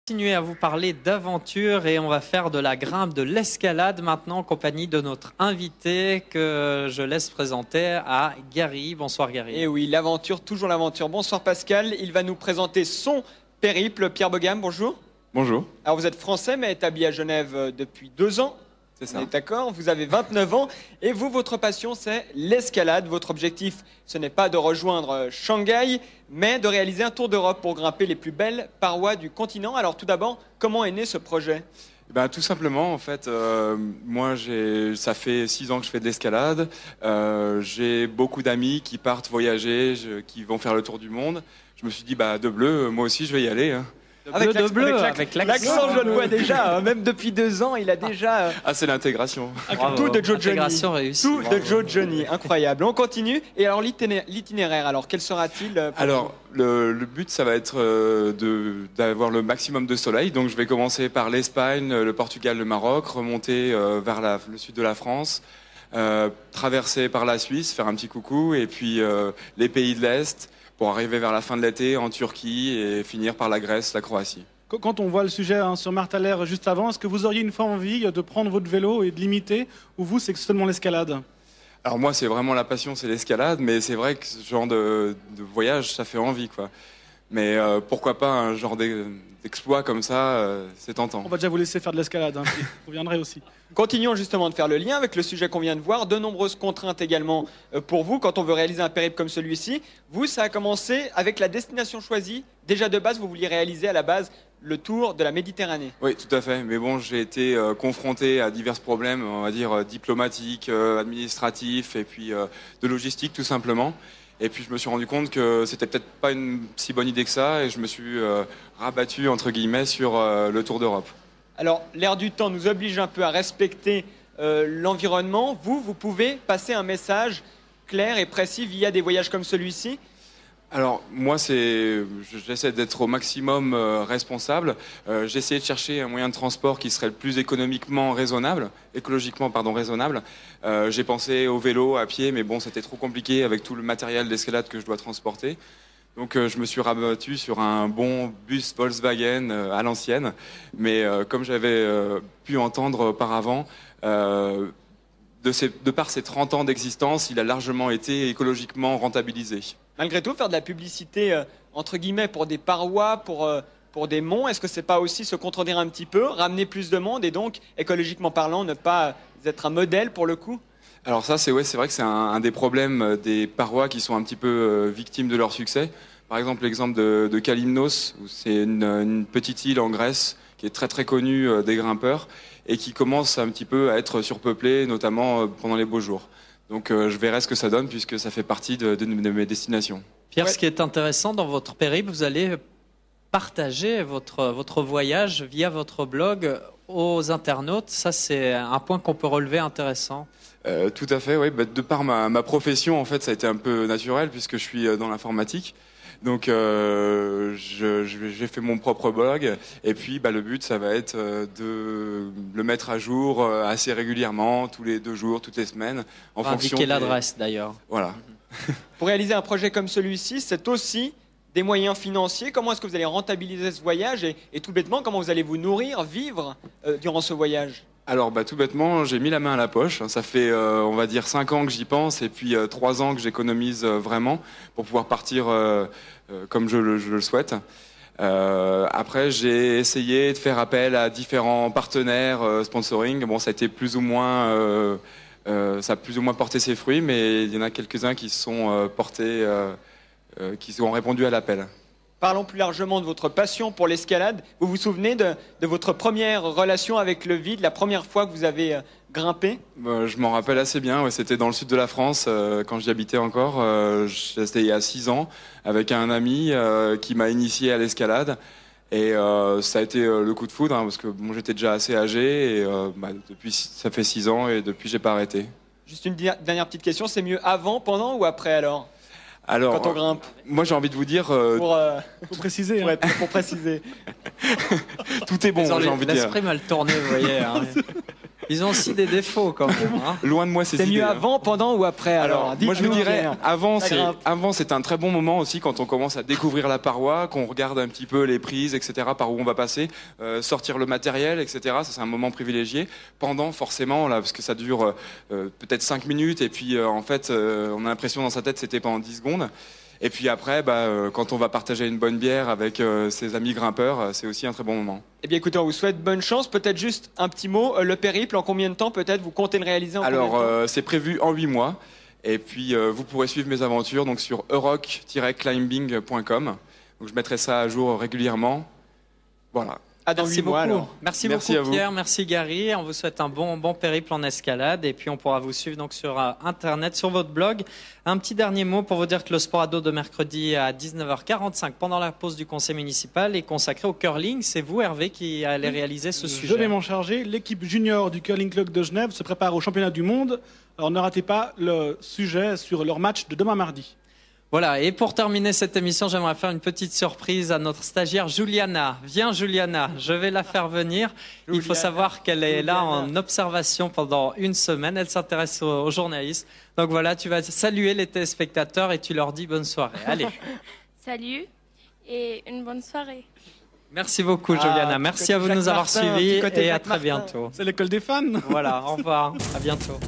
Continuer à vous parler d'aventure et on va faire de la grimpe, de l'escalade maintenant en compagnie de notre invité que je laisse présenter à Gary. Bonsoir Gary. Et oui, l'aventure, toujours l'aventure. Bonsoir Pascal, il va nous présenter son périple. Pierre Bogam, bonjour. Bonjour. Alors vous êtes français mais établi à Genève depuis 2 ans. C'est ça. On est d'accord, vous avez 29 ans et vous, votre passion, c'est l'escalade. Votre objectif, ce n'est pas de rejoindre Shanghai, mais de réaliser un tour d'Europe pour grimper les plus belles parois du continent. Alors tout d'abord, comment est né ce projet ? Tout simplement, en fait, moi, ça fait 6 ans que je fais de l'escalade. J'ai beaucoup d'amis qui partent voyager, qui vont faire le tour du monde. Je me suis dit, de bleu, moi aussi, je vais y aller. Hein. Avec l'accent, je le vois déjà. Même depuis 2 ans, il a déjà... Ah, c'est l'intégration. Tout de Joe Johnny. Intégration réussie. Tout de Joe Johnny. Incroyable. On continue. Et alors, l'itinéraire, alors, quel sera-t-il Alors, le but, ça va être d'avoir le maximum de soleil. Donc, je vais commencer par l'Espagne, le Portugal, le Maroc, remonter vers le sud de la France, traverser par la Suisse, faire un petit coucou, et puis les pays de l'Est, pour arriver vers la fin de l'été en Turquie et finir par la Grèce, la Croatie. Quand on voit le sujet sur Marthaler juste avant, est-ce que vous auriez une fois envie de prendre votre vélo et de l'imiter, ou vous, c'est seulement l'escalade ? Alors moi, c'est vraiment la passion, c'est l'escalade, mais c'est vrai que ce genre de voyage, ça fait envie, quoi. Mais pourquoi pas un genre d'exploit comme ça, c'est tentant. On va déjà vous laisser faire de l'escalade, puis vous viendrez aussi. Continuons justement de faire le lien avec le sujet qu'on vient de voir. De nombreuses contraintes également pour vous quand on veut réaliser un périple comme celui-ci. Vous, ça a commencé avec la destination choisie. Déjà de base, vous vouliez réaliser à la base le tour de la Méditerranée. Oui, tout à fait. Mais bon, j'ai été confronté à divers problèmes, on va dire diplomatiques, administratifs et puis de logistique tout simplement. Et puis je me suis rendu compte que c'était peut-être pas une si bonne idée que ça et je me suis rabattu entre guillemets sur le Tour d'Europe. Alors l'air du temps nous oblige un peu à respecter l'environnement. Vous pouvez passer un message clair et précis via des voyages comme celui-ci ? Alors moi, j'essaie d'être au maximum responsable. J'ai essayé de chercher un moyen de transport qui serait le plus écologiquement raisonnable, raisonnable. J'ai pensé au vélo, à pied, mais bon, c'était trop compliqué avec tout le matériel d'escalade que je dois transporter. Donc je me suis rabattu sur un bon bus Volkswagen à l'ancienne. Mais comme j'avais pu entendre auparavant, de par ses 30 ans d'existence, il a largement été écologiquement rentabilisé. Malgré tout, faire de la publicité, entre guillemets, pour des parois, pour des monts, est-ce que c'est pas aussi se contredire un petit peu, ramener plus de monde et donc, écologiquement parlant, ne pas être un modèle pour le coup ? Alors ça, c'est vrai que c'est un des problèmes des parois qui sont un petit peu victimes de leur succès. Par exemple, l'exemple de Kalymnos, où c'est une petite île en Grèce qui est très très connue des grimpeurs et qui commence un petit peu à être surpeuplée, notamment pendant les beaux jours. Donc je verrai ce que ça donne puisque ça fait partie de mes destinations. Pierre, ce qui est intéressant dans votre périple, vous allez partager votre voyage via votre blog aux internautes. Ça, c'est un point qu'on peut relever intéressant. Tout à fait, oui. De par ma profession, en fait, ça a été un peu naturel puisque je suis dans l'informatique. Donc j'ai fait mon propre blog et puis le but ça va être de le mettre à jour assez régulièrement, tous les 2 jours, toutes les semaines. On va indiquer l'adresse d'ailleurs. Voilà. Pour réaliser un projet comme celui-ci, c'est aussi des moyens financiers. Comment est-ce que vous allez rentabiliser ce voyage et tout bêtement, comment vous allez vous nourrir, vivre durant ce voyage ? Alors tout bêtement, j'ai mis la main à la poche. Ça fait on va dire 5 ans que j'y pense et puis 3 ans que j'économise vraiment pour pouvoir partir comme je le souhaite. Après, j'ai essayé de faire appel à différents partenaires sponsoring. Bon, ça a été plus ou moins ça a plus ou moins porté ses fruits, mais il y en a quelques-uns qui sont qui ont répondu à l'appel. Parlons plus largement de votre passion pour l'escalade. Vous vous souvenez de votre première relation avec le vide, la première fois que vous avez grimpé ? Je m'en rappelle assez bien. Ouais, c'était dans le sud de la France, quand j'y habitais encore. C'était il y a 6 ans, avec un ami qui m'a initié à l'escalade. Et ça a été le coup de foudre, parce que j'étais déjà assez âgé. Et depuis, ça fait 6 ans et depuis, j'ai pas arrêté. Juste une dernière petite question. C'est mieux avant, pendant ou après alors ? Alors, quand on grimpe. Moi j'ai envie de vous dire... Pour préciser. Pour préciser. Tout est bon, j'ai envie de dire. L'esprit mal tourné, vous voyez. Hein. Ils ont aussi des défauts quand même. Hein. Loin de moi ces C'est idées. mieux hein. avant, pendant ou après alors, Moi je vous dites-nous, dirais, Pierre. avant c'est un très bon moment aussi quand on commence à découvrir la paroi, qu'on regarde un petit peu les prises, etc., par où on va passer, sortir le matériel, etc. Ça c'est un moment privilégié. Pendant forcément, là, parce que ça dure peut-être 5 minutes et puis en fait on a l'impression dans sa tête c'était pendant 10 secondes. Et puis après, quand on va partager une bonne bière avec ses amis grimpeurs, c'est aussi un très bon moment. Eh bien écoutez, on vous souhaite bonne chance. Peut-être juste un petit mot, le périple, en combien de temps peut-être vous comptez le réaliser en combien de temps Alors c'est prévu en 8 mois. Et puis vous pourrez suivre mes aventures donc, sur euroc-climbing.com. Donc je mettrai ça à jour régulièrement. Voilà. Ah, dans Merci 8 mois beaucoup. alors. Merci Merci à beaucoup vous. Pierre, merci Gary. On vous souhaite un bon périple en escalade et puis on pourra vous suivre donc sur internet, sur votre blog. Un petit dernier mot pour vous dire que le sport ado de mercredi à 19h45 pendant la pause du conseil municipal est consacré au curling. C'est vous Hervé qui allez réaliser ce sujet. Je vais m'en charger. L'équipe junior du Curling Club de Genève se prépare au championnat du monde. Alors ne ratez pas le sujet sur leur match de demain mardi. Voilà, et pour terminer cette émission, j'aimerais faire une petite surprise à notre stagiaire Juliana. Viens Juliana, je vais la faire venir. Il faut savoir qu'elle est là en observation pendant une semaine. Elle s'intéresse aux journalistes. Donc voilà, tu vas saluer les téléspectateurs et tu leur dis bonne soirée. Allez. Salut et une bonne soirée. Merci beaucoup Juliana. Merci à vous de nous avoir suivis et à très bientôt. C'est l'école des fans. Voilà, au revoir. À bientôt.